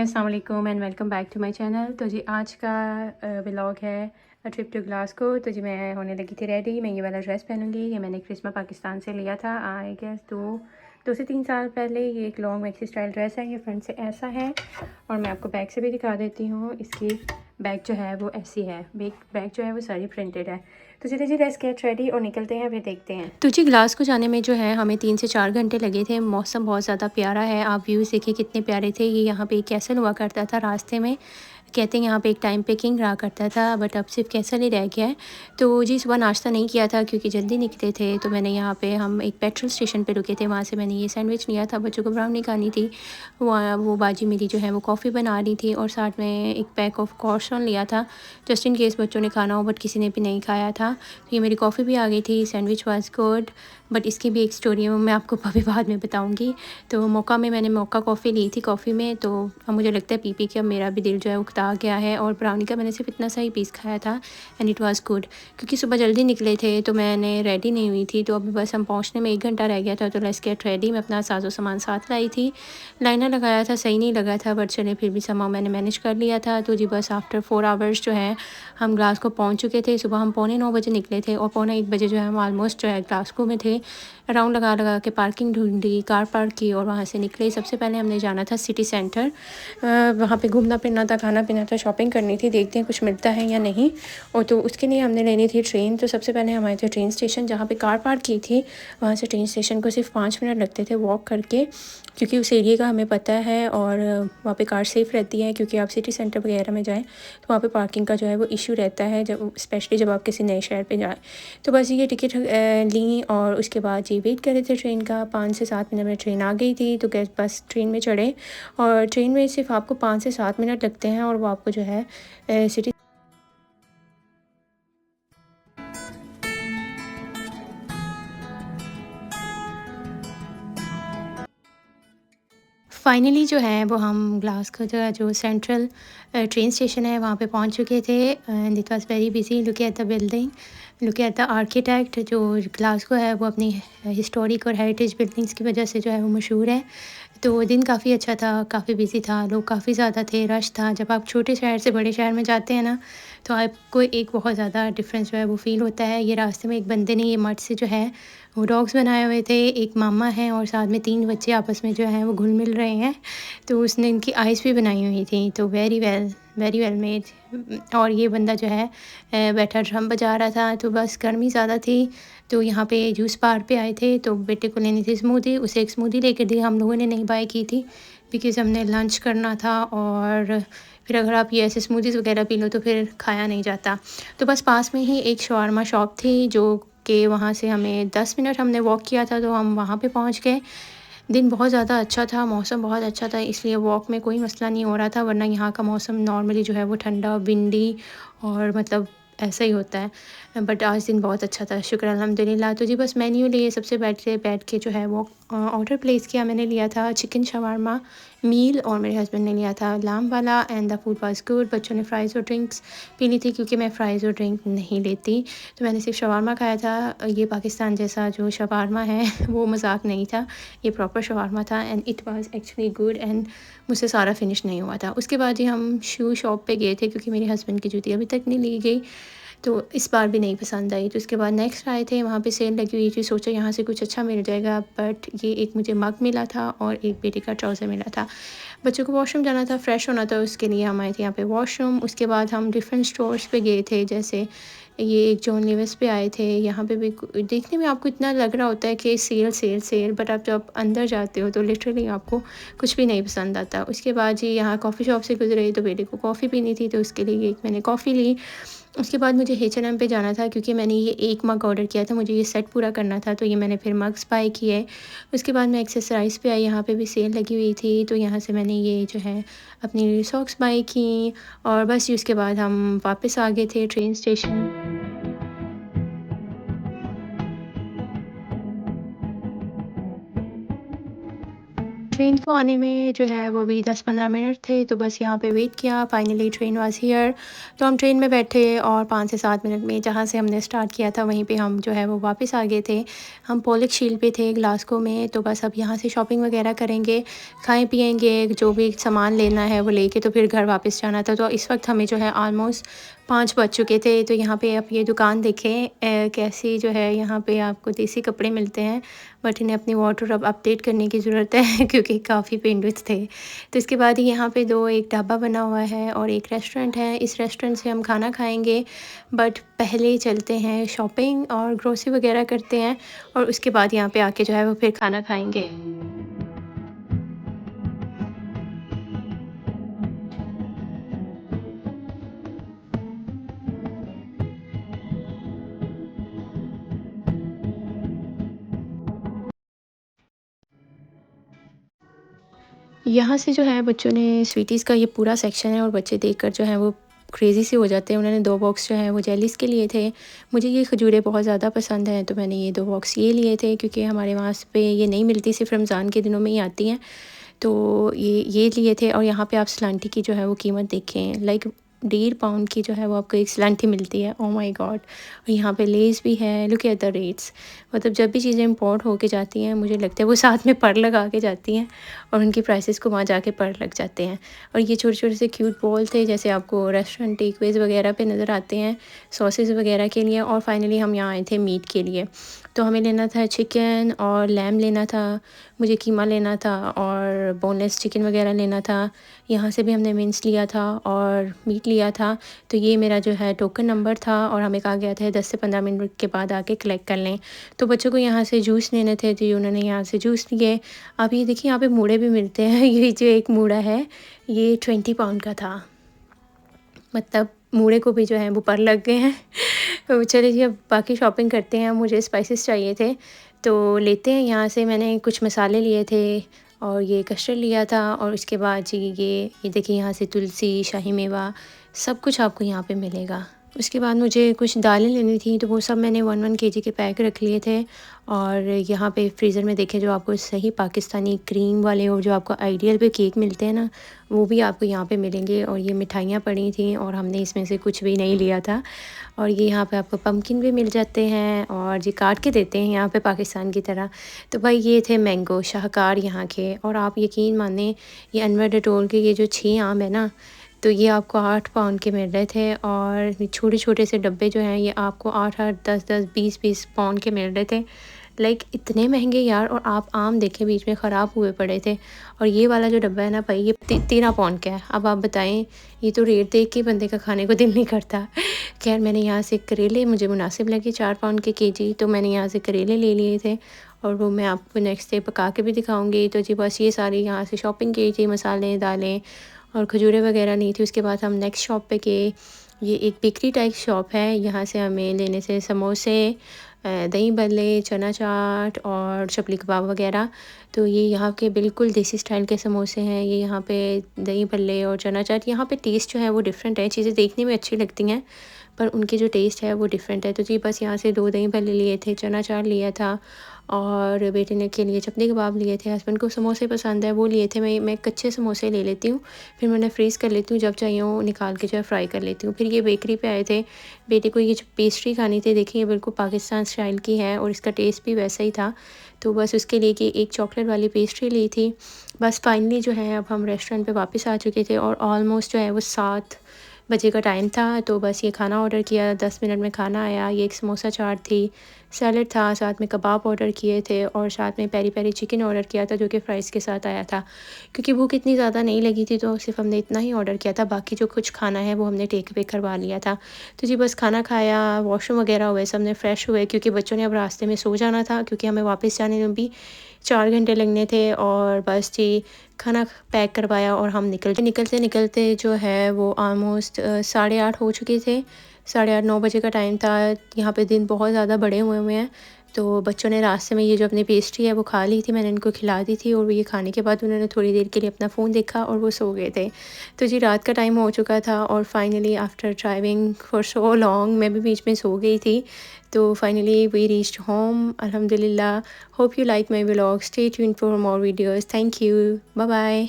अस्सलाम वालेकुम and welcome back to my channel. तो जी आज का व्लॉग है ट्रिप टू ग्लासगो। तो जी मैं होने लगी थी रेडी। मैं ये वाला ड्रेस पहनूंगी। ये मैंने क्रिस्मा पाकिस्तान से लिया था आई गेस 2 से 3 साल पहले। ये एक लॉन्ग मैक्सी स्टाइल ड्रेस है। ये फ्रंट से ऐसा है और मैं आपको बैक से भी दिखा देती हूँ। इसकी बैक जो है वो ऐसी है। बैक जो है वो सारी प्रिंटेड है। तो चलिए जी लेट्स गेट रेडी और निकलते हैं, फिर देखते हैं। तो जी ग्लासगो जाने में जो है हमें 3 से 4 घंटे लगे थे। मौसम बहुत ज़्यादा प्यारा है। आप व्यूज़ देखिए कितने प्यारे थे। ये यहाँ पे एक कैसल हुआ करता था रास्ते में। कहते हैं यहाँ पे एक टाइम पे किंग रहा करता था, बट अब सिर्फ कैसल ही रह गया है। तो जी सुबह नाश्ता नहीं किया था क्योंकि जल्दी निकले थे। तो मैंने यहाँ पे हम एक पेट्रोल स्टेशन पे रुके थे, वहाँ से मैंने ये सैंडविच लिया था। बच्चों को ब्राउनी खानी थी। वो बाजी मेरी जो है वो कॉफ़ी बना रही थी और साथ में एक पैक ऑफ कॉर्सन लिया था जस्ट इन केस बच्चों ने खाना हो, बट किसी ने भी नहीं खाया था। तो ये मेरी कॉफ़ी भी आ गई थी। सैंडविच वाज गुड, बट इसकी भी एक स्टोरी है, मैं आपको अभी बाद में बताऊंगी। तो मैंने मोका कॉफ़ी ली थी कॉफ़ी में। तो अब मुझे लगता है पी के अब मेरा भी दिल जो है उकता गया है। और ब्राउनी का मैंने सिर्फ इतना सा ही पीस खाया था एंड इट वाज गुड। क्योंकि सुबह जल्दी निकले थे तो मैंने रेडी नहीं हुई थी। तो अभी बस हम पहुंचने में 1 घंटा रह गया था। तो लेट्स गेट रेडी। मैं अपना साजो सामान साथ लाई थी। लाइनर लगाया था, सही नहीं लगा था, बट चले फिर भी समहाउ मैंने मैनेज कर लिया था। तो जी बस आफ्टर 4 आवर्स जो है हम ग्लासगो पहुंच चुके थे। सुबह हम 9:15 बजे निकले थे और 9:15 जो है हम ऑलमोस्ट जो है ग्लासगो में थे। राउंड लगा के पार्किंग ढूंढी, कार पार्क की और वहाँ से निकले। सबसे पहले हमने जाना था सिटी सेंटर। वहाँ पे घूमना फिरना था, खाना पीना था, शॉपिंग करनी थी। देखते हैं कुछ मिलता है या नहीं। और तो उसके लिए हमने लेनी थी ट्रेन। तो सबसे पहले हम आए थे ट्रेन स्टेशन जहाँ पे कार पार्क की थी। वहाँ से ट्रेन स्टेशन को सिर्फ 5 मिनट लगते थे वॉक करके, क्योंकि उस एरिया का हमें पता है और वहाँ पे कार सेफ़ रहती है। क्योंकि आप सिटी सेंटर वगैरह में जाएँ तो वहाँ पे पार्किंग का जो है वो इशू रहता है, जब स्पेशली जब आप किसी नए शहर पे जाएँ। तो बस ये टिकट ली और उसके बाद ये वेट कर रहे थे ट्रेन का। 5 से 7 मिनट में ट्रेन आ गई थी। तो गैस बस ट्रेन में चढ़े और ट्रेन में सिर्फ आपको 5 से 7 मिनट लगते हैं और वो आपको जो है सिटी फाइनली जो है वो हम ग्लासगो जो सेंट्रल ट्रेन स्टेशन है वहाँ पे पहुँच चुके थे and it was very busy. Look at the building, look at the architect. जो ग्लासगो है वो अपनी हिस्टोरिक और हेरिटेज बिल्डिंग्स की वजह से जो है वो मशहूर है। तो दिन काफ़ी अच्छा था, काफ़ी बिजी था, लोग काफ़ी ज़्यादा थे, रश था। जब आप छोटे शहर से बड़े शहर में जाते हैं ना तो आपको एक बहुत ज़्यादा डिफरेंस जो है वो फ़ील होता है। ये रास्ते में एक बंदे ने ये मड से जो है वो डॉग्स बनाए हुए थे। एक मामा हैं और साथ में 3 बच्चे आपस में जो हैं वो घुल मिल रहे हैं। तो उसने इनकी आइज़ भी बनाई हुई थी। तो वेरी वेल मेड। और ये बंदा जो है बैठा ड्रम बजा रहा था। तो बस गर्मी ज़्यादा थी तो यहाँ पे जूस बार पे आए थे। तो बेटे को लेनी थी स्मूदी, उसे एक स्मूदी लेकर दी। हम लोगों ने नहीं बाय की थी बिकॉज़ हमने लंच करना था और फिर अगर आप ये ऐसे स्मूदीज़ वगैरह पी लो तो फिर खाया नहीं जाता। तो बस पास में ही एक शवारमा शॉप थी जो कि वहाँ से हमें 10 मिनट हमने वॉक किया था तो हम वहाँ पे पहुँच गए। दिन बहुत ज़्यादा अच्छा था, मौसम बहुत अच्छा था, इसलिए वॉक में कोई मसला नहीं हो रहा था। वरना यहाँ का मौसम नॉर्मली जो है वो ठंडा, विंडी और मतलब ऐसा ही होता है। बट आज दिन बहुत अच्छा था, शुक्र अल्हम्दुलिल्लाह। तो जी बस मेन्यू लिए, सबसे बैठ के जो है वो ऑर्डर प्लेस किया। मैंने लिया था चिकन शवारमा मील और मेरे हस्बैंड ने लिया था लाम वाला and the food was good. बच्चों ने फ़्राइज़ और ड्रिंक्स पी ली थी क्योंकि मैं फ़्राइज़ और ड्रिंक नहीं लेती। तो मैंने सिर्फ शवारमा खाया था। ये पाकिस्तान जैसा जो शवारमा है वो मज़ाक नहीं था, ये प्रॉपर शवारमा था and it was actually good and मुझसे सारा फिनिश नहीं हुआ था। उसके बाद ही हम शू शॉप पे गए थे क्योंकि मेरे हस्बैंड की जूती अभी तक नहीं ली गई, तो इस बार भी नहीं पसंद आई। तो उसके बाद नेक्स्ट आए थे, वहाँ पे सेल लगी हुई थी, सोचा यहाँ से कुछ अच्छा मिल जाएगा। बट ये एक मुझे मग मिला था और एक बेटे का ट्राउज़र मिला था। बच्चों को वॉशरूम जाना था, फ्रेश होना था, उसके लिए हम आए थे यहाँ पे वॉशरूम। उसके बाद हम डिफरेंट स्टोर्स पे गए थे, जैसे ये एक जॉन लिविस पे आए थे। यहाँ पे भी देखने में आपको इतना लग रहा होता है कि सेल सेल सेल, बट आप जब अंदर जाते हो तो लिटरली आपको कुछ भी नहीं पसंद आता। उसके बाद जी यहाँ कॉफ़ी शॉप से गुजरे तो बेटे को कॉफ़ी पीनी थी, तो उसके लिए एक मैंने कॉफ़ी ली। उसके बाद मुझे H&M पे जाना था क्योंकि मैंने ये एक मग ऑर्डर किया था, मुझे ये सेट पूरा करना था, तो ये मैंने फिर मग्स बाय किए। उसके बाद मैं एक्सेसरीज़ पे आई, यहाँ पे भी सेल लगी हुई थी, तो यहाँ से मैंने ये जो है अपनी सॉक्स बाय की। और बस उसके बाद हम वापस आ गए थे ट्रेन स्टेशन। ट्रेन को आने में जो है वो भी 10-15 मिनट थे, तो बस यहाँ पे वेट किया। Finally train was here. तो हम ट्रेन में बैठे और 5 से 7 मिनट में जहाँ से हमने स्टार्ट किया था वहीं पे हम जो है वो वापस आ गए थे। हम पोलिक शील पे थे ग्लासगो में, तो बस अब यहाँ से शॉपिंग वगैरह करेंगे, खाएँ-पिएँगे, जो भी सामान लेना है वो लेके तो फिर घर वापस जाना था। तो इस वक्त हमें जो है ऑलमोस्ट 5 बज चुके थे। तो यहाँ पे आप ये दुकान देखें कैसी जो है, यहाँ पे आपको देसी कपड़े मिलते हैं, बट इन्हें अपनी वार्डरोब अपडेट करने की ज़रूरत है क्योंकि काफ़ी पेंडुस थे। तो इसके बाद ही यहाँ पे 2 एक ढाबा बना हुआ है और एक रेस्टोरेंट है। इस रेस्टोरेंट से हम खाना खाएँगे, बट पहले चलते हैं शॉपिंग और ग्रोसरी वगैरह करते हैं और उसके बाद यहाँ पे आके जो है वो फिर खाना खाएँगे। यहाँ से जो है बच्चों ने स्वीटीज़ का ये पूरा सेक्शन है और बच्चे देखकर जो है वो क्रेज़ी से हो जाते हैं। उन्होंने 2 बॉक्स जो है वो जेलीज़ के लिए थे। मुझे ये खजूरें बहुत ज़्यादा पसंद हैं, तो मैंने ये 2 बॉक्स ये लिए थे क्योंकि हमारे वहाँ पे ये नहीं मिलती, सिर्फ़ रमज़ान के दिनों में ही आती हैं। तो ये लिए थे और यहाँ पे आप सलांटी की जो है वो कीमत देखें, लाइक 1.5 पाउंड की जो है वो आपको एक सलांटी मिलती है। Oh my God! और यहाँ पे लेज़ भी है, लुक एट द रेट्स। मतलब जब भी चीज़ें इम्पोर्ट होके जाती हैं मुझे लगता है वो साथ में पर लगा के जाती हैं और उनकी प्राइसेस को वहाँ जाके पर लग जाते हैं। और ये छोटे-छोटे से क्यूट बॉल थे, जैसे आपको रेस्टोरेंट टेकअवेज़ वगैरह पे नज़र आते हैं, सॉसेस वगैरह के लिए। और फाइनली हम यहाँ आए थे मीट के लिए। तो हमें लेना था चिकन और लैम लेना था, मुझे कीमा लेना था और बोनलेस चिकन वगैरह लेना था। यहाँ से भी हमने मिन्स लिया था और मीट लिया था। तो ये मेरा जो है टोकन नंबर था और हमें कहा गया था 10 से 15 मिनट के बाद आके कलेक्ट कर लें। तो बच्चों को यहाँ से जूस लेने थे, तो उन्होंने यहाँ से जूस लिए। अब ये देखिए यहाँ पे मूढ़े भी मिलते हैं। ये जो एक मूढ़ा है ये 20 पाउंड का था। मतलब मूढ़े को भी जो है वो पर लग गए हैं। तो चलिए जी अब बाकी शॉपिंग करते हैं। मुझे स्पाइसेस चाहिए थे तो लेते हैं यहाँ से। मैंने कुछ मसाले लिए थे और ये कस्टर्ड लिया था और उसके बाद जी ये देखिए यहाँ से तुलसी, शाही मेवा, सब कुछ आपको यहाँ पे मिलेगा। उसके बाद मुझे कुछ दालें लेनी थी, तो वो सब मैंने 1-1 केजी के पैक रख लिए थे। और यहाँ पे फ्रीज़र में देखें जो आपको सही पाकिस्तानी क्रीम वाले और जो आपको आइडियल पे केक मिलते हैं ना, वो भी आपको यहाँ पे मिलेंगे। और ये मिठाइयाँ पड़ी थी और हमने इसमें से कुछ भी नहीं लिया था। और ये यहाँ पे आपको पम्पकिन भी मिल जाते हैं और ये काट के देते हैं यहाँ पे पाकिस्तान की तरह। तो भाई ये थे मैंगो शाहकार यहाँ के। और आप यकीन माने ये अनवर डेटोल के ये जो 6 आम है ना, तो ये आपको 8 पाउंड के मिल रहे थे। और छोटे-छोटे से डब्बे जो हैं ये आपको 8-8, 10-10, 20-20 पाउंड के मिल रहे थे। लाइक इतने महंगे यार। और आप आम देखें बीच में ख़राब हुए पड़े थे। और ये वाला जो डब्बा है ना भाई, ये 13 पाउंड का है। अब आप बताएं, ये तो रेट देख के बंदे का खाने को दिल नहीं करता। खैर मैंने यहाँ से करेले मुझे मुनासिब लगे 4 पाउंड के केजी, तो मैंने यहाँ से करेले ले लिए थे और वो मैं आपको नेक्स्ट डे पका के भी दिखाऊंगी। तो जी बस ये सारी यहाँ से शॉपिंग की थी, मसाले, दालें और खजूरें वगैरह नहीं थी। उसके बाद हम नेक्स्ट शॉप पे गए। ये एक बेकरी टाइप शॉप है, यहाँ से हमें लेने से समोसे, दही भल्ले, चना चाट और चपली कबाब वगैरह। तो ये यहाँ के बिल्कुल देसी स्टाइल के समोसे हैं। ये यहाँ पे दही भल्ले और चना चाट, यहाँ पे टेस्ट जो है वो डिफरेंट है। चीज़ें देखने में अच्छी लगती हैं पर उनकी जो टेस्ट है वो डिफरेंट है। तो जी बस यहाँ से 2 दही भल्ले लिए थे, चना चाट लिया था और बेटे ने के लिए चपली कबाब लिए थे। हस्बैंड को समोसे पसंद है, वो लिए थे। मैं कच्चे समोसे ले लेती हूँ, फिर मैंने फ्रीज़ कर लेती हूँ, जब चाहिए वो निकाल के जो है फ्राई कर लेती हूँ। फिर ये बेकरी पे आए थे, बेटे को ये जो पेस्ट्री खानी थी, देखिए ये बिल्कुल पाकिस्तान स्टाइल की है और इसका टेस्ट भी वैसा ही था। तो बस उसके लिए कि एक चॉकलेट वाली पेस्ट्री ली थी। बस फाइनली जो है अब हम रेस्टोरेंट पे वापस आ चुके थे और ऑलमोस्ट जो है वो 7 बजे का टाइम था। तो बस ये खाना ऑर्डर किया, 10 मिनट में खाना आया। ये एक समोसा चाट थी, सैलड था, साथ में कबाब ऑर्डर किए थे और साथ में पेरी पेरी चिकन ऑर्डर किया था जो कि फ़्राइज़ के साथ आया था। क्योंकि भूख इतनी ज़्यादा नहीं लगी थी तो सिर्फ हमने इतना ही ऑर्डर किया था, बाकी जो कुछ खाना है वो हमने टेक अवे करवा लिया था। तो जी बस खाना खाया, वॉशरूम वगैरह हुए, सब ने फ्रेश हुए क्योंकि बच्चों ने अब रास्ते में सो जाना था क्योंकि हमें वापस जाने में भी 4 घंटे लगने थे। और बस जी खाना पैक करवाया और हम निकलते जो है वो ऑलमोस्ट 8:30 हो चुके थे। 8:30-9 बजे का टाइम था। यहाँ पे दिन बहुत ज़्यादा बड़े हुए हैं तो बच्चों ने रास्ते में ये जो अपनी पेस्ट्री है वो खा ली थी, मैंने इनको खिला दी थी और ये खाने के बाद उन्होंने थोड़ी देर के लिए अपना फ़ोन देखा और वो सो गए थे। तो जी रात का टाइम हो चुका था और finally after driving for so long मैं भी बीच में सो गई थी। तो फाइनली वी रीच्ड होम अल्हम्दुलिल्लाह। Hope you like my vlog, stay tuned for more videos. Thank you. Bye bye.